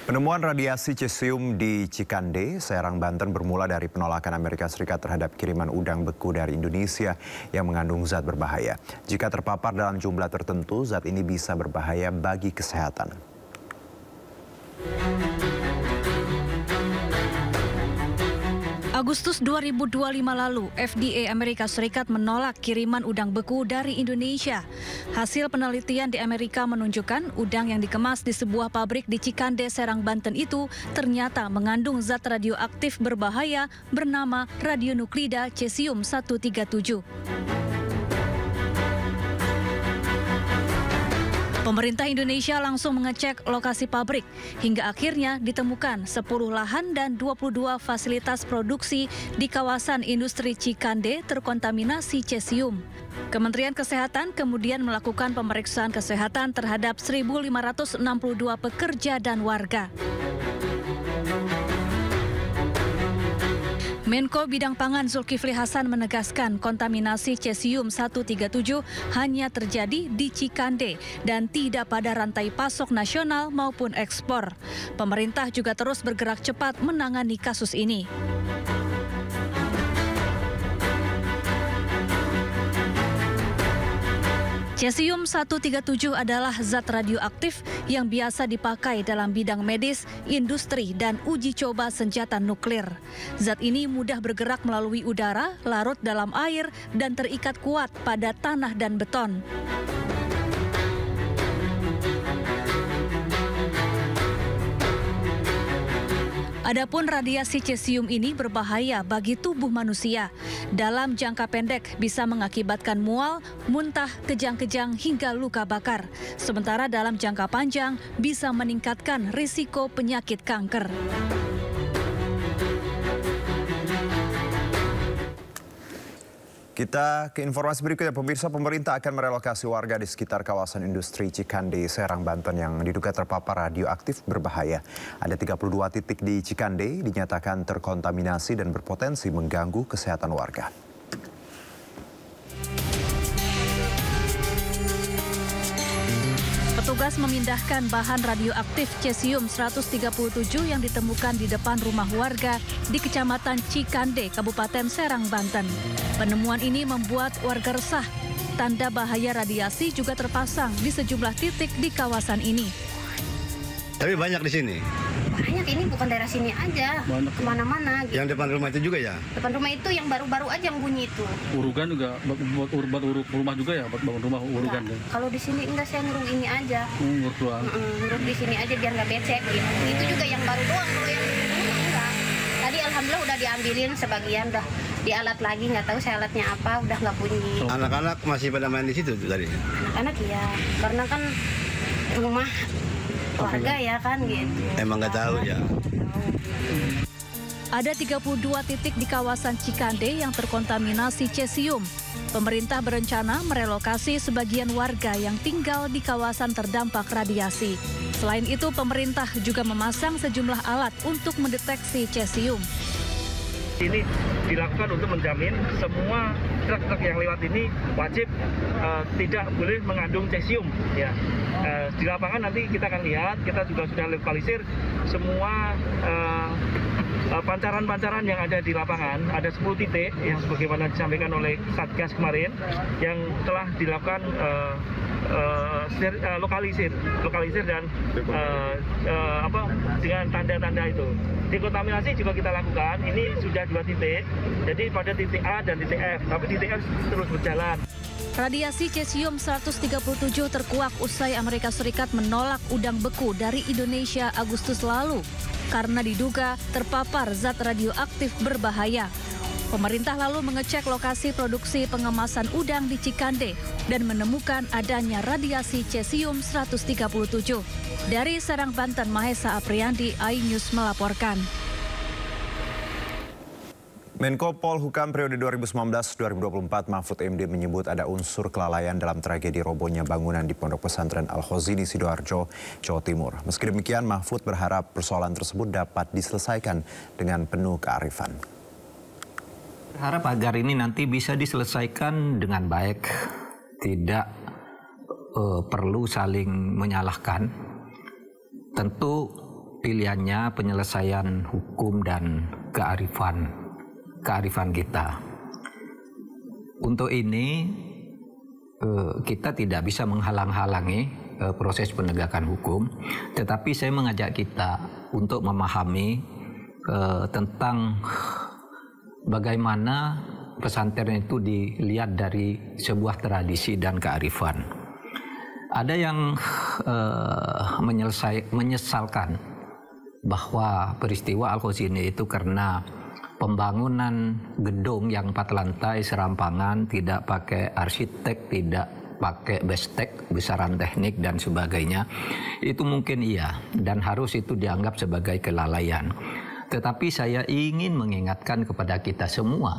Penemuan radiasi cesium di Cikande, Serang, Banten bermula dari penolakan Amerika Serikat terhadap kiriman udang beku dari Indonesia yang mengandung zat berbahaya. Jika terpapar dalam jumlah tertentu, zat ini bisa berbahaya bagi kesehatan. Agustus 2025 lalu, FDA Amerika Serikat menolak kiriman udang beku dari Indonesia. Hasil penelitian di Amerika menunjukkan udang yang dikemas di sebuah pabrik di Cikande, Serang, Banten itu ternyata mengandung zat radioaktif berbahaya bernama radionuklida cesium 137. Pemerintah Indonesia langsung mengecek lokasi pabrik hingga akhirnya ditemukan 10 lahan dan 22 fasilitas produksi di kawasan industri Cikande terkontaminasi cesium. Kementerian Kesehatan kemudian melakukan pemeriksaan kesehatan terhadap 1.562 pekerja dan warga. Menko Bidang Pangan Zulkifli Hasan menegaskan kontaminasi cesium 137 hanya terjadi di Cikande dan tidak pada rantai pasok nasional maupun ekspor. Pemerintah juga terus bergerak cepat menangani kasus ini. Cesium 137 adalah zat radioaktif yang biasa dipakai dalam bidang medis, industri, dan uji coba senjata nuklir. Zat ini mudah bergerak melalui udara, larut dalam air, dan terikat kuat pada tanah dan beton. Adapun radiasi cesium ini berbahaya bagi tubuh manusia. Dalam jangka pendek bisa mengakibatkan mual, muntah, kejang-kejang hingga luka bakar. Sementara dalam jangka panjang bisa meningkatkan risiko penyakit kanker. Kita ke informasi berikutnya, pemirsa. Pemerintah akan merelokasi warga di sekitar kawasan industri Cikande, Serang, Banten yang diduga terpapar radioaktif berbahaya. Ada 32 titik di Cikande dinyatakan terkontaminasi dan berpotensi mengganggu kesehatan warga. Petugas memindahkan bahan radioaktif cesium 137 yang ditemukan di depan rumah warga di Kecamatan Cikande, Kabupaten Serang, Banten. Penemuan ini membuat warga resah. Tanda bahaya radiasi juga terpasang di sejumlah titik di kawasan ini. Tapi banyak di sini? Banyak, ini bukan daerah sini aja, kemana-mana. Gitu. Yang depan rumah itu juga ya? Depan rumah itu yang baru-baru aja yang bunyi itu. Urugan juga, buat rumah juga ya, buat bangun rumah urugan. Kalau di sini enggak, saya nguruk ini aja. Nguruk doang? Nguruk di sini aja biar nggak becek gitu. Itu juga yang baru doang, kalau yang enggak. Tadi alhamdulillah udah diambilin sebagian, udah dialat lagi, nggak tahu saya alatnya apa, udah nggak bunyi. Anak-anak masih pada main di situ tadi? Anak-anak iya, karena kan rumah warga ya kan gitu. Emang nggak tahu ya. Ada 32 titik di kawasan Cikande yang terkontaminasi cesium. Pemerintah berencana merelokasi sebagian warga yang tinggal di kawasan terdampak radiasi. Selain itu, pemerintah juga memasang sejumlah alat untuk mendeteksi cesium. Ini dilakukan untuk menjamin semua truk-truk yang lewat ini wajib tidak boleh mengandung cesium. Ya. Di lapangan nanti kita akan lihat, kita juga sudah lokalisir semua pancaran-pancaran yang ada di lapangan. Ada 10 titik yang sebagaimana disampaikan oleh Satgas kemarin yang telah dilakukan lokalisir dan dengan tanda-tanda itu. Dekontaminasi juga kita lakukan. Ini sudah 2 titik. Jadi pada titik A dan titik F, tapi titik F terus berjalan. Radiasi cesium 137 terkuak usai Amerika Serikat menolak udang beku dari Indonesia Agustus lalu karena diduga terpapar zat radioaktif berbahaya. Pemerintah lalu mengecek lokasi produksi pengemasan udang di Cikande dan menemukan adanya radiasi cesium 137. Dari Serang, Banten, Mahesa Apriandi, iNews melaporkan. Menko Polhukam periode 2019-2024 Mahfud MD menyebut ada unsur kelalaian dalam tragedi robohnya bangunan di Pondok Pesantren Al-Khozini, Sidoarjo, Jawa Timur. Meski demikian, Mahfud berharap persoalan tersebut dapat diselesaikan dengan penuh kearifan. Berharap agar ini nanti bisa diselesaikan dengan baik, tidak perlu saling menyalahkan. Tentu pilihannya penyelesaian hukum dan kearifan kita. Untuk ini kita tidak bisa menghalang-halangi proses penegakan hukum, tetapi saya mengajak kita untuk memahami tentang bagaimana pesantren itu dilihat dari sebuah tradisi dan kearifan. Ada yang menyesalkan bahwa peristiwa Al-Khozini itu karena pembangunan gedung yang 4 lantai serampangan, tidak pakai arsitek, tidak pakai bestek, besaran teknik dan sebagainya. Itu mungkin iya, dan harus itu dianggap sebagai kelalaian. Tetapi saya ingin mengingatkan kepada kita semua,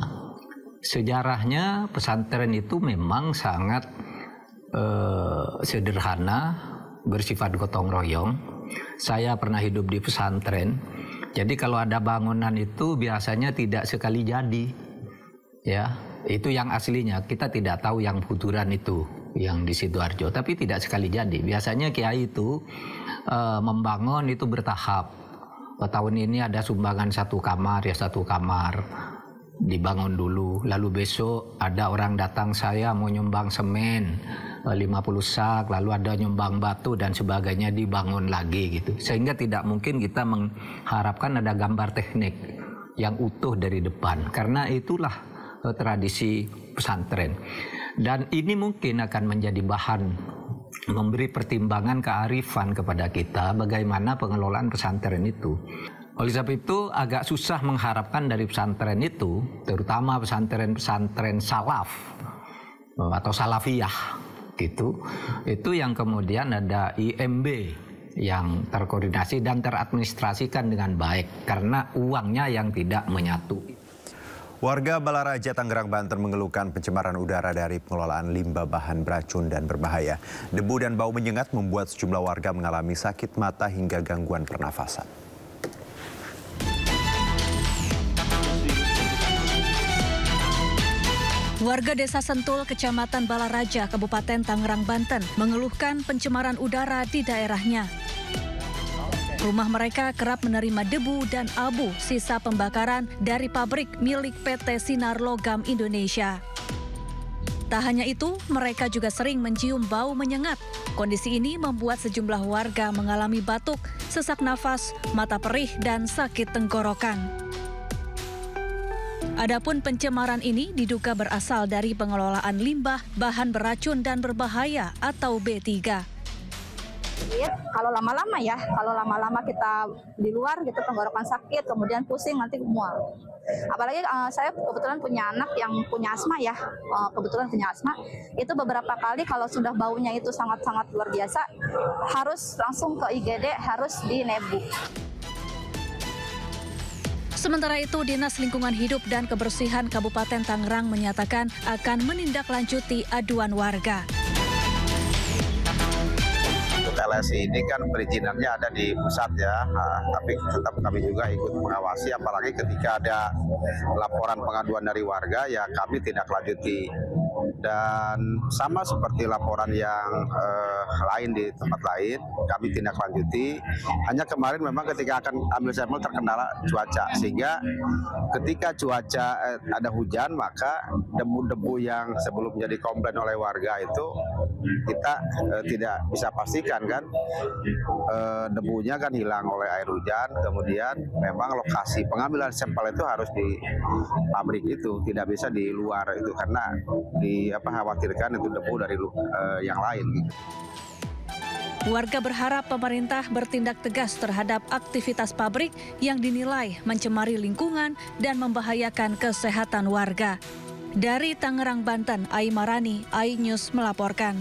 sejarahnya pesantren itu memang sangat sederhana, bersifat gotong royong. Saya pernah hidup di pesantren, jadi kalau ada bangunan itu biasanya tidak sekali jadi, ya itu yang aslinya. Kita tidak tahu yang futuran itu, yang di Sidoarjo, tapi tidak sekali jadi. Biasanya kiai itu membangun itu bertahap. Tahun ini ada sumbangan 1 kamar, ya 1 kamar dibangun dulu, lalu besok ada orang datang, saya mau nyumbang semen 50 sak, lalu ada nyumbang batu dan sebagainya, dibangun lagi gitu. Sehingga tidak mungkin kita mengharapkan ada gambar teknik yang utuh dari depan, karena itulah tradisi pesantren. Dan ini mungkin akan menjadi bahan memberi pertimbangan kearifan kepada kita bagaimana pengelolaan pesantren itu. Oleh sebab itu agak susah mengharapkan dari pesantren itu, terutama pesantren-pesantren salaf atau salafiyah gitu, itu yang kemudian ada IMB yang terkoordinasi dan teradministrasikan dengan baik karena uangnya yang tidak menyatu. Warga Balaraja, Tangerang, Banten mengeluhkan pencemaran udara dari pengelolaan limbah bahan beracun dan berbahaya. Debu dan bau menyengat membuat sejumlah warga mengalami sakit mata hingga gangguan pernafasan. Warga Desa Sentul, Kecamatan Balaraja, Kabupaten Tangerang, Banten mengeluhkan pencemaran udara di daerahnya. Rumah mereka kerap menerima debu dan abu sisa pembakaran dari pabrik milik PT Sinar Logam Indonesia. Tak hanya itu, mereka juga sering mencium bau menyengat. Kondisi ini membuat sejumlah warga mengalami batuk, sesak nafas, mata perih, dan sakit tenggorokan. Adapun pencemaran ini diduga berasal dari pengelolaan limbah bahan beracun dan berbahaya atau B3. Kalau lama-lama kita di luar gitu, tenggorokan sakit, kemudian pusing, nanti mual. Apalagi saya kebetulan punya anak yang punya asma ya, itu beberapa kali kalau sudah baunya itu sangat-sangat luar biasa, harus langsung ke IGD, harus di nebu. Sementara itu, Dinas Lingkungan Hidup dan Kebersihan Kabupaten Tangerang menyatakan akan menindaklanjuti aduan warga. LSI ini kan perizinannya ada di pusat ya, tapi tetap kami juga ikut mengawasi, apalagi ketika ada laporan pengaduan dari warga ya kami tindak lanjuti. Dan sama seperti laporan yang lain di tempat lain, kami tindak lanjuti. Hanya kemarin memang ketika akan ambil sampel terkendala cuaca, sehingga ketika cuaca ada hujan maka debu-debu yang sebelumnya dikomplain oleh warga itu kita tidak bisa pastikan kan, debunya kan hilang oleh air hujan. Kemudian memang lokasi pengambilan sampel itu harus di pabrik itu, tidak bisa di luar itu karena khawatirkan itu debu dari yang lain. Warga berharap pemerintah bertindak tegas terhadap aktivitas pabrik yang dinilai mencemari lingkungan dan membahayakan kesehatan warga. Dari Tangerang, Banten, Ai Marani, iNews melaporkan.